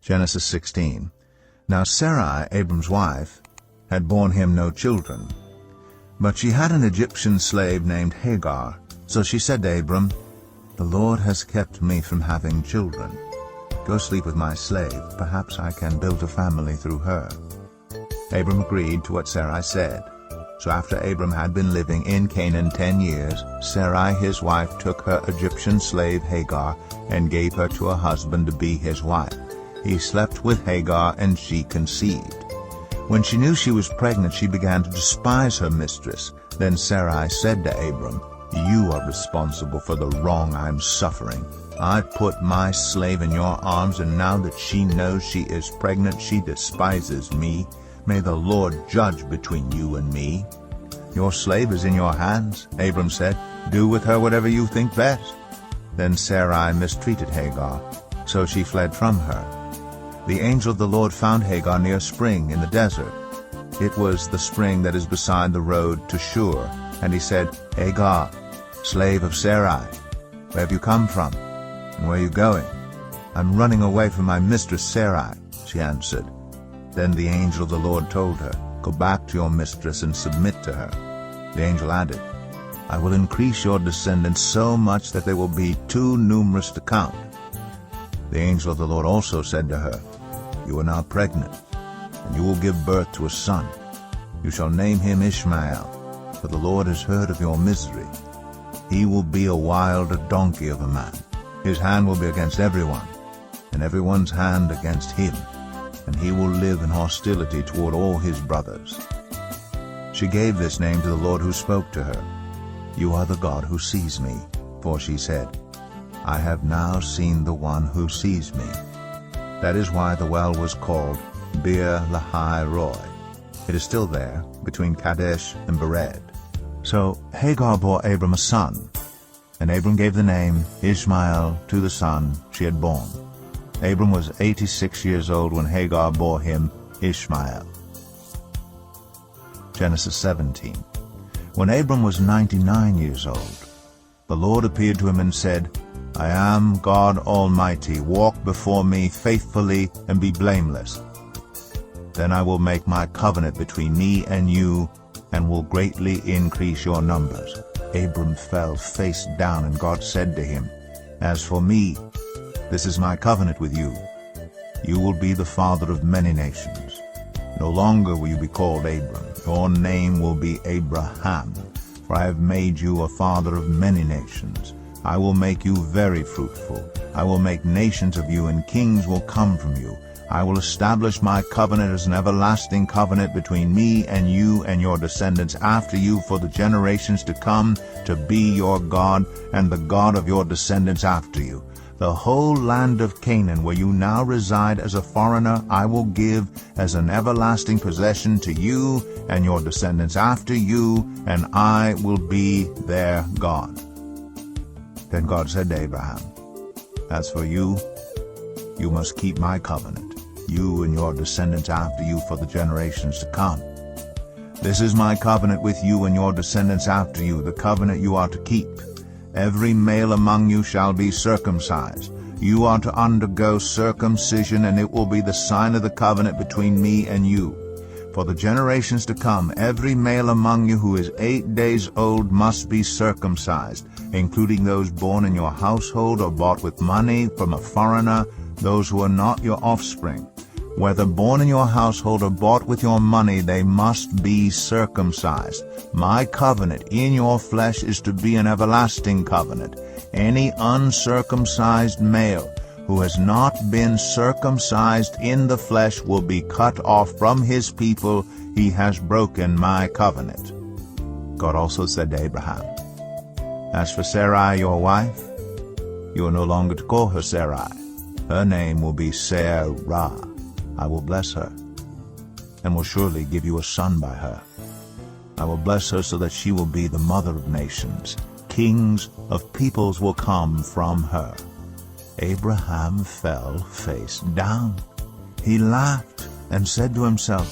Genesis 16. Now Sarai, Abram's wife, had borne him no children, but she had an Egyptian slave named Hagar. So she said to Abram, "The Lord has kept me from having children. Go sleep with my slave. Perhaps I can build a family through her." Abram agreed to what Sarai said. So after Abram had been living in Canaan 10 years, Sarai his wife took her Egyptian slave Hagar and gave her to her husband to be his wife. He slept with Hagar, and she conceived. When she knew she was pregnant, she began to despise her mistress. Then Sarai said to Abram, "You are responsible for the wrong I'm suffering. I put my slave in your arms, and now that she knows she is pregnant, she despises me. May the Lord judge between you and me." "Your slave is in your hands," Abram said. "Do with her whatever you think best." Then Sarai mistreated Hagar, so she fled from her. The angel of the Lord found Hagar near a spring in the desert. It was the spring that is beside the road to Shur. And he said, "Hagar, slave of Sarai, where have you come from, and where are you going?" "I'm running away from my mistress Sarai," she answered. Then the angel of the Lord told her, "Go back to your mistress and submit to her." The angel added, "I will increase your descendants so much that they will be too numerous to count." The angel of the Lord also said to her, "You are now pregnant, and you will give birth to a son. You shall name him Ishmael, for the Lord has heard of your misery. He will be a wild donkey of a man. His hand will be against everyone, and everyone's hand against him, and he will live in hostility toward all his brothers." She gave this name to the Lord who spoke to her. "You are the God who sees me," for she said, "I have now seen the one who sees me." That is why the well was called Beer Lahai Roi. It is still there, between Kadesh and Bered. So Hagar bore Abram a son, and Abram gave the name Ishmael to the son she had born. Abram was 86 years old when Hagar bore him Ishmael. Genesis 17. When Abram was 99 years old, the Lord appeared to him and said, "I am God Almighty. Walk before me faithfully and be blameless. Then I will make my covenant between me and you, and will greatly increase your numbers." Abram fell face down, and God said to him, "As for me, this is my covenant with you. You will be the father of many nations. No longer will you be called Abram. Your name will be Abraham, for I have made you a father of many nations. I will make you very fruitful. I will make nations of you, and kings will come from you. I will establish my covenant as an everlasting covenant between me and you and your descendants after you for the generations to come, to be your God and the God of your descendants after you. The whole land of Canaan, where you now reside as a foreigner, I will give as an everlasting possession to you and your descendants after you, and I will be their God." Then God said to Abraham, "As for you, you must keep my covenant, you and your descendants after you for the generations to come. This is my covenant with you and your descendants after you, the covenant you are to keep. Every male among you shall be circumcised. You are to undergo circumcision, and it will be the sign of the covenant between me and you. For the generations to come, every male among you who is 8 days old must be circumcised, including those born in your household or bought with money from a foreigner, those who are not your offspring. Whether born in your household or bought with your money, they must be circumcised. My covenant in your flesh is to be an everlasting covenant. Any uncircumcised male who has not been circumcised in the flesh will be cut off from his people. He has broken my covenant." God also said to Abraham, "As for Sarai your wife, you are no longer to call her Sarai. Her name will be Sarah. I will bless her, and will surely give you a son by her. I will bless her so that she will be the mother of nations. Kings of peoples will come from her." Abraham fell face down. He laughed and said to himself,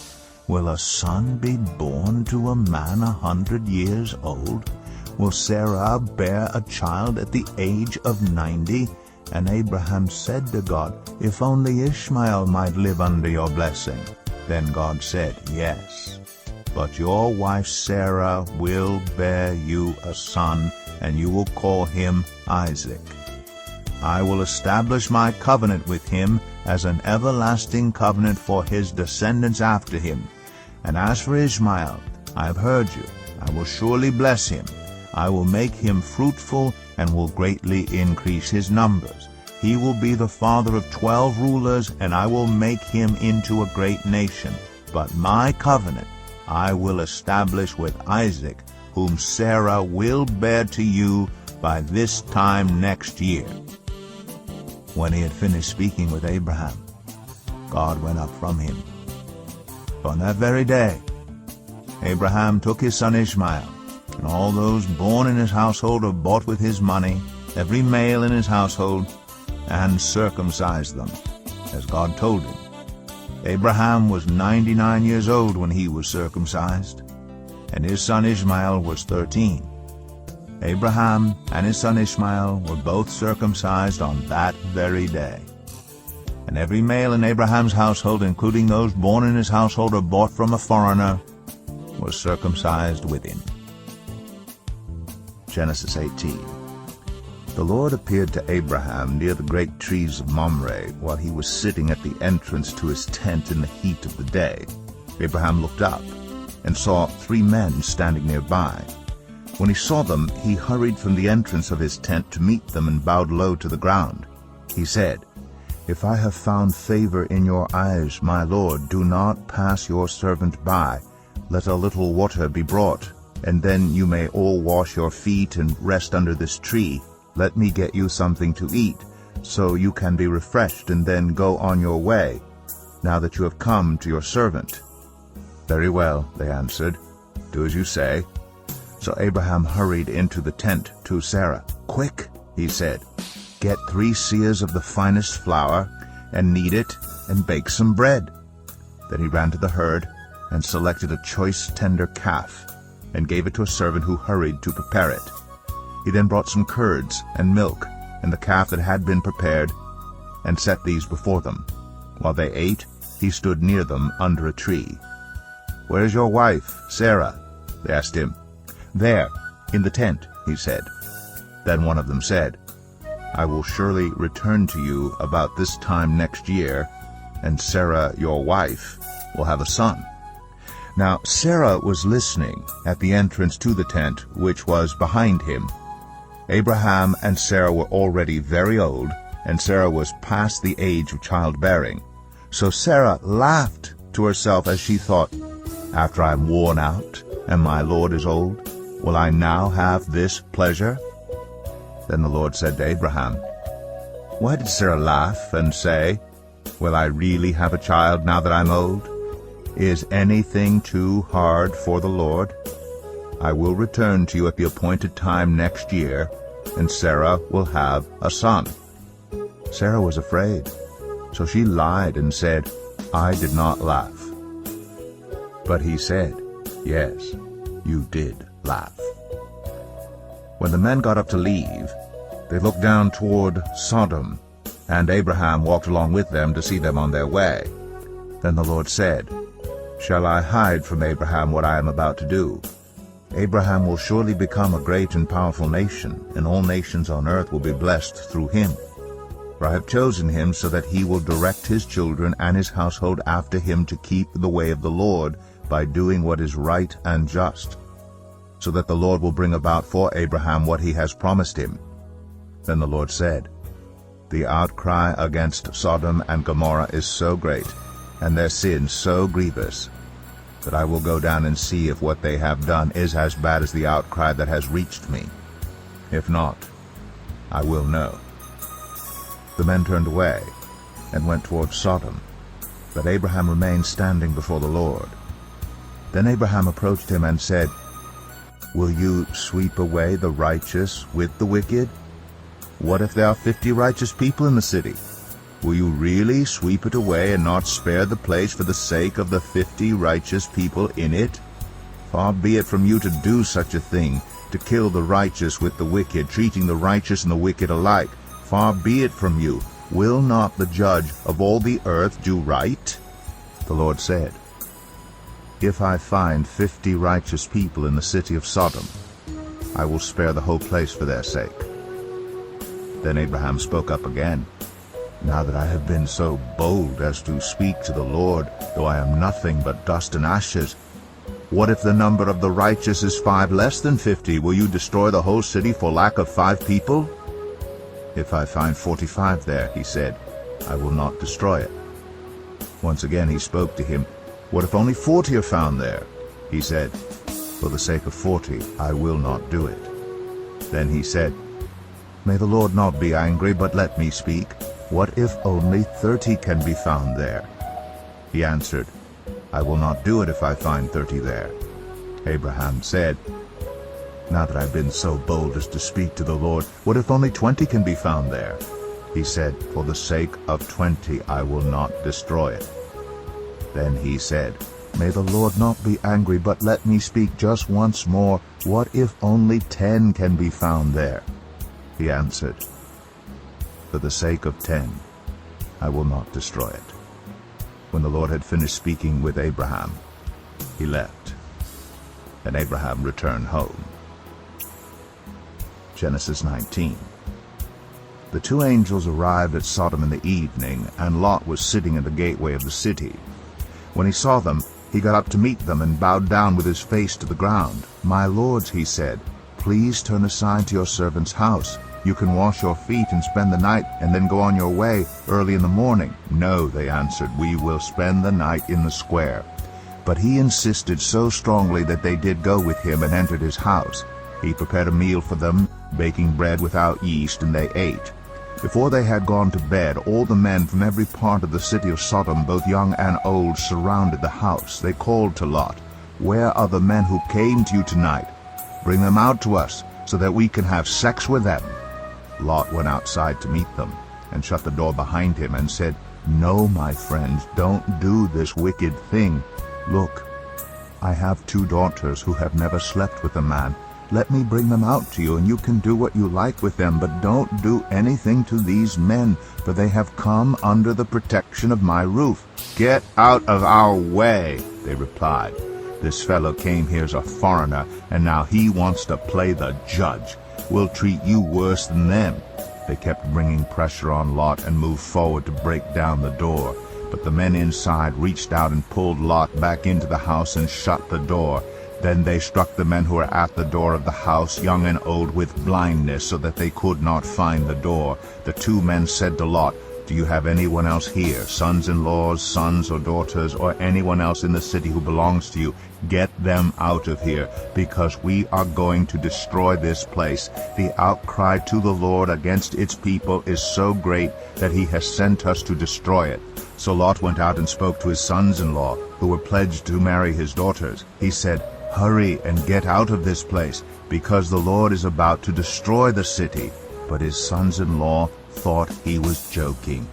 "Will a son be born to a man 100 years old? Will Sarah bear a child at the age of 90? And Abraham said to God, "If only Ishmael might live under your blessing." Then God said, "Yes, but your wife Sarah will bear you a son, and you will call him Isaac. I will establish my covenant with him as an everlasting covenant for his descendants after him. And as for Ishmael, I have heard you. I will surely bless him. I will make him fruitful and will greatly increase his numbers. He will be the father of 12 rulers, and I will make him into a great nation. But my covenant I will establish with Isaac, whom Sarah will bear to you by this time next year." When he had finished speaking with Abraham, God went up from him. On that very day, Abraham took his son Ishmael, and all those born in his household or bought with his money, every male in his household, and circumcised them, as God told him. Abraham was 99 years old when he was circumcised, and his son Ishmael was 13. Abraham and his son Ishmael were both circumcised on that very day. And every male in Abraham's household, including those born in his household or bought from a foreigner, was circumcised with him. Genesis 18. The Lord appeared to Abraham near the great trees of Mamre while he was sitting at the entrance to his tent in the heat of the day. Abraham looked up and saw 3 men standing nearby. When he saw them, he hurried from the entrance of his tent to meet them and bowed low to the ground. He said, "If I have found favor in your eyes, my Lord, do not pass your servant by. Let a little water be brought, and then you may all wash your feet and rest under this tree. Let me get you something to eat, so you can be refreshed and then go on your way, now that you have come to your servant." "Very well," they answered. "Do as you say." So Abraham hurried into the tent to Sarah. "Quick," he said, "get 3 seahs of the finest flour, and knead it, and bake some bread." Then he ran to the herd, and selected a choice tender calf, and gave it to a servant who hurried to prepare it. He then brought some curds and milk, and the calf that had been prepared, and set these before them. While they ate, he stood near them under a tree. "Where is your wife, Sarah?" they asked him. "There, in the tent," he said. Then one of them said, "I will surely return to you about this time next year, and Sarah, your wife, will have a son." Now Sarah was listening at the entrance to the tent, which was behind him. Abraham and Sarah were already very old, and Sarah was past the age of childbearing. So Sarah laughed to herself as she thought, "After I am worn out, and my Lord is old, will I now have this pleasure?" Then the Lord said to Abraham, "Why did Sarah laugh and say, 'Will I really have a child now that I'm old?' Is anything too hard for the Lord? I will return to you at the appointed time next year, and Sarah will have a son." Sarah was afraid, so she lied and said, "I did not laugh." But he said, "Yes, you did laugh." When the men got up to leave, they looked down toward Sodom, and Abraham walked along with them to see them on their way. Then the Lord said, "Shall I hide from Abraham what I am about to do? Abraham will surely become a great and powerful nation, and all nations on earth will be blessed through him. For I have chosen him so that he will direct his children and his household after him to keep the way of the Lord by doing what is right and just, so that the Lord will bring about for Abraham what he has promised him." Then the Lord said, "The outcry against Sodom and Gomorrah is so great, and their sin so grievous, that I will go down and see if what they have done is as bad as the outcry that has reached me. If not, I will know." The men turned away and went toward Sodom, but Abraham remained standing before the Lord. Then Abraham approached him and said, "Will you sweep away the righteous with the wicked? What if there are 50 righteous people in the city? Will you really sweep it away and not spare the place for the sake of the 50 righteous people in it? Far be it from you to do such a thing, to kill the righteous with the wicked, treating the righteous and the wicked alike. far be it from you. Will not the judge of all the earth do right? The Lord said, If I find 50 righteous people in the city of Sodom, I will spare the whole place for their sake. Then Abraham spoke up again. Now that I have been so bold as to speak to the Lord, though I am nothing but dust and ashes, what if the number of the righteous is 5 less than 50? Will you destroy the whole city for lack of 5 people? If I find 45 there, he said, I will not destroy it. Once again he spoke to him. What if only 40 are found there? He said, For the sake of 40, I will not do it. Then he said, May the Lord not be angry, but let me speak. What if only 30 can be found there? He answered, I will not do it if I find 30 there. Abraham said, Now that I've been so bold as to speak to the Lord, what if only 20 can be found there? He said, For the sake of 20 I will not destroy it. Then he said, May the Lord not be angry, but let me speak just once more. What if only 10 can be found there? He answered, For the sake of 10 I will not destroy it. When the Lord had finished speaking with Abraham, he left, and Abraham returned home. Genesis 19. The 2 angels arrived at Sodom in the evening, and Lot was sitting at the gateway of the city. When he saw them, he got up to meet them and bowed down with his face to the ground. My lords, he said, please turn aside to your servant's house. You can wash your feet and spend the night, and then go on your way early in the morning. No, they answered, we will spend the night in the square. But he insisted so strongly that they did go with him and entered his house. He prepared a meal for them, baking bread without yeast, and they ate. Before they had gone to bed, all the men from every part of the city of Sodom, both young and old, surrounded the house. They called to Lot, Where are the men who came to you tonight? Bring them out to us, so that we can have sex with them. Lot went outside to meet them, and shut the door behind him, and said, No, my friends, don't do this wicked thing. Look, I have 2 daughters who have never slept with a man. Let me bring them out to you, and you can do what you like with them, but don't do anything to these men, for they have come under the protection of my roof. Get out of our way, they replied. This fellow came here as a foreigner, and now he wants to play the judge. We'll treat you worse than them. They kept bringing pressure on Lot and moved forward to break down the door. But the men inside reached out and pulled Lot back into the house and shut the door. Then they struck the men who were at the door of the house, young and old, with blindness, so that they could not find the door. The 2 men said to Lot, Do you have anyone else here, sons-in-laws, sons or daughters, or anyone else in the city who belongs to you? Get them out of here, because we are going to destroy this place. The outcry to the Lord against its people is so great that he has sent us to destroy it. So Lot went out and spoke to his sons-in-law, who were pledged to marry his daughters. He said, Hurry and get out of this place, because the Lord is about to destroy the city. But his sons-in-law thought he was joking.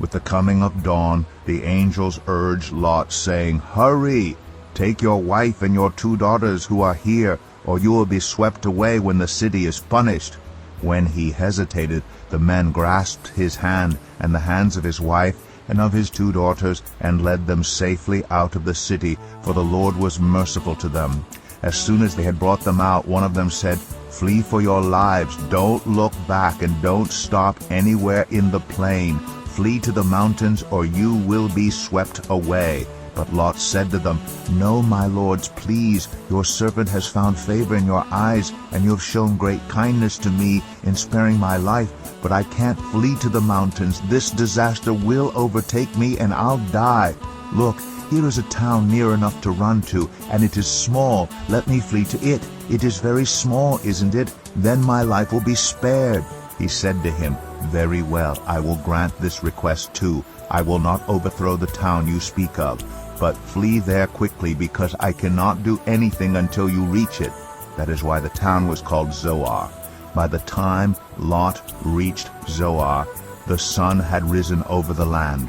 With the coming of dawn, the angels urged Lot, saying, Hurry! Take your wife and your 2 daughters who are here, or you will be swept away when the city is punished. When he hesitated, the men grasped his hand and the hands of his wife and of his 2 daughters, and led them safely out of the city, for the Lord was merciful to them. As soon as they had brought them out, one of them said, Flee for your lives, don't look back, and don't stop anywhere in the plain. Flee to the mountains, or you will be swept away. But Lot said to them, No, my lords, please, your servant has found favor in your eyes, and you have shown great kindness to me in sparing my life. But I can't flee to the mountains. This disaster will overtake me, and I'll die. Look, here is a town near enough to run to, and it is small. Let me flee to it. It is very small, isn't it? Then my life will be spared. He said to him, Very well, I will grant this request too. I will not overthrow the town you speak of, but flee there quickly, because I cannot do anything until you reach it. That is why the town was called Zoar. By the time Lot reached Zoar, the sun had risen over the land.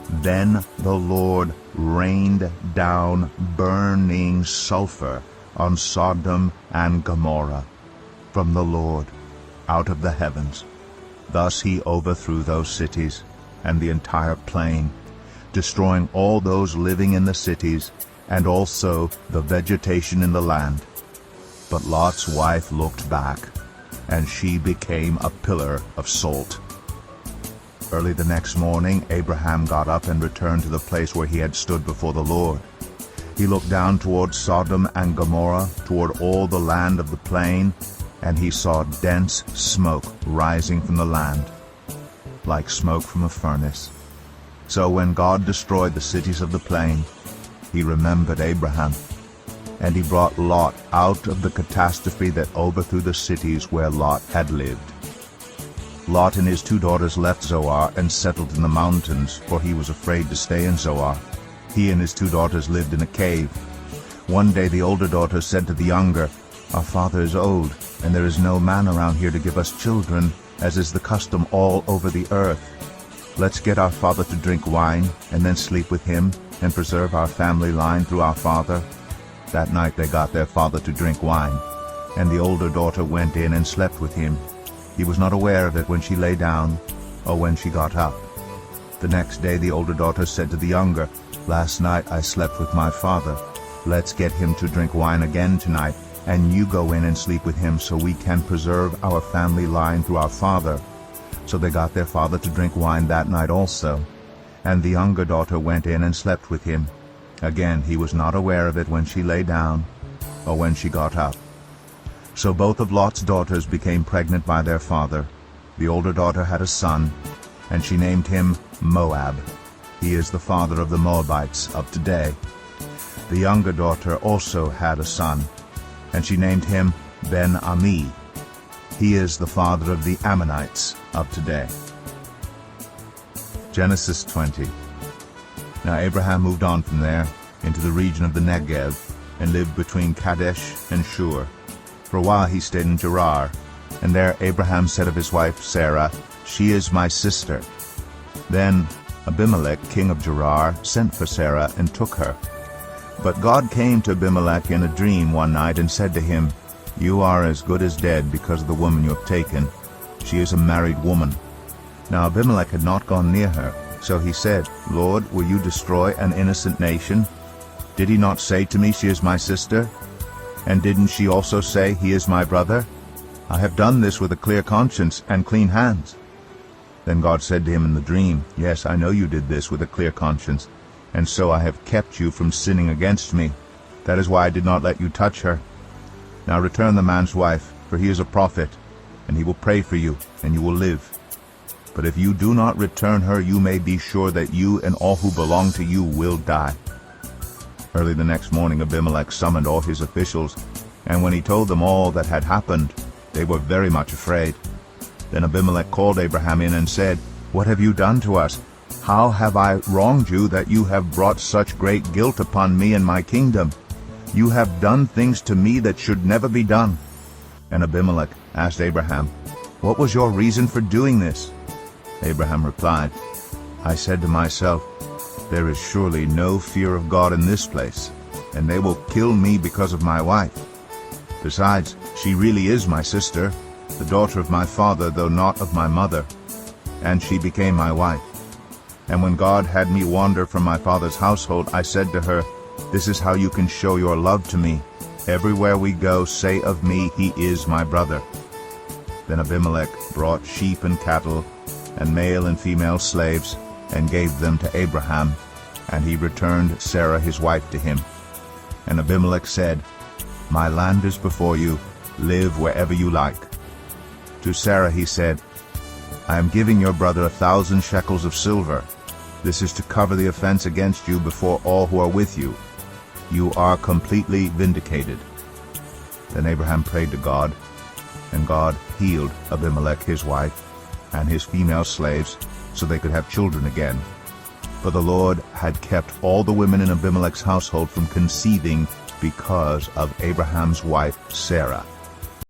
Then the Lord rained down burning sulfur on Sodom and Gomorrah from the Lord out of the heavens. Thus he overthrew those cities and the entire plain, destroying all those living in the cities and also the vegetation in the land. But Lot's wife looked back, and she became a pillar of salt. Early the next morning Abraham got up and returned to the place where he had stood before the Lord. He looked down toward Sodom and Gomorrah, toward all the land of the plain, and he saw dense smoke rising from the land, like smoke from a furnace. So when God destroyed the cities of the plain, he remembered Abraham, and he brought Lot out of the catastrophe that overthrew the cities where Lot had lived. Lot and his 2 daughters left Zoar and settled in the mountains, for he was afraid to stay in Zoar. He and his 2 daughters lived in a cave. One day the older daughter said to the younger, "Our father is old, and there is no man around here to give us children, as is the custom all over the earth. Let's get our father to drink wine, and then sleep with him, and preserve our family line through our father." That night they got their father to drink wine, and the older daughter went in and slept with him. He was not aware of it when she lay down or when she got up. The next day the older daughter said to the younger, "Last night I slept with my father. Let's get him to drink wine again tonight, and you go in and sleep with him so we can preserve our family line through our father." So they got their father to drink wine that night also, and the younger daughter went in and slept with him. Again he was not aware of it when she lay down or when she got up. So both of Lot's daughters became pregnant by their father. The older daughter had a son, and she named him Moab. He is the father of the Moabites of today. The younger daughter also had a son, and she named him Ben-Ami. He is the father of the Ammonites of today. Genesis 20. Now Abraham moved on from there into the region of the Negev, and lived between Kadesh and Shur. For a while he stayed in Gerar, and there Abraham said of his wife Sarah, "She is my sister." Then Abimelech, king of Gerar, sent for Sarah and took her. But God came to Abimelech in a dream one night and said to him, "You are as good as dead because of the woman you have taken. She is a married woman." Now Abimelech had not gone near her, so he said, "Lord, will you destroy an innocent nation? Did he not say to me, 'She is my sister'? And didn't she also say, 'He is my brother'? I have done this with a clear conscience and clean hands." Then God said to him in the dream, "Yes, I know you did this with a clear conscience, and so I have kept you from sinning against me. That is why I did not let you touch her. Now return the man's wife, for he is a prophet, and he will pray for you, and you will live. But if you do not return her, you may be sure that you and all who belong to you will die." Early the next morning Abimelech summoned all his officials, and when he told them all that had happened, they were very much afraid. Then Abimelech called Abraham in and said, "What have you done to us? How have I wronged you that you have brought such great guilt upon me and my kingdom? You have done things to me that should never be done." And Abimelech asked Abraham, "What was your reason for doing this?" Abraham replied, "I said to myself, there is surely no fear of God in this place, and they will kill me because of my wife. Besides, she really is my sister, the daughter of my father, though not of my mother, and she became my wife. And when God had me wander from my father's household, I said to her, 'This is how you can show your love to me. Everywhere we go, say of me, he is my brother.' Then Abimelech brought sheep and cattle, and male and female slaves, and gave them to Abraham, and he returned Sarah his wife to him. And Abimelech said, 'My land is before you, live wherever you like.' To Sarah he said, 'I am giving your brother 1,000 shekels of silver. This is to cover the offense against you before all who are with you. You are completely vindicated.' Then Abraham prayed to God, and God healed Abimelech his wife, and his female slaves, so they could have children again. For the Lord had kept all the women in Abimelech's household from conceiving because of Abraham's wife Sarah.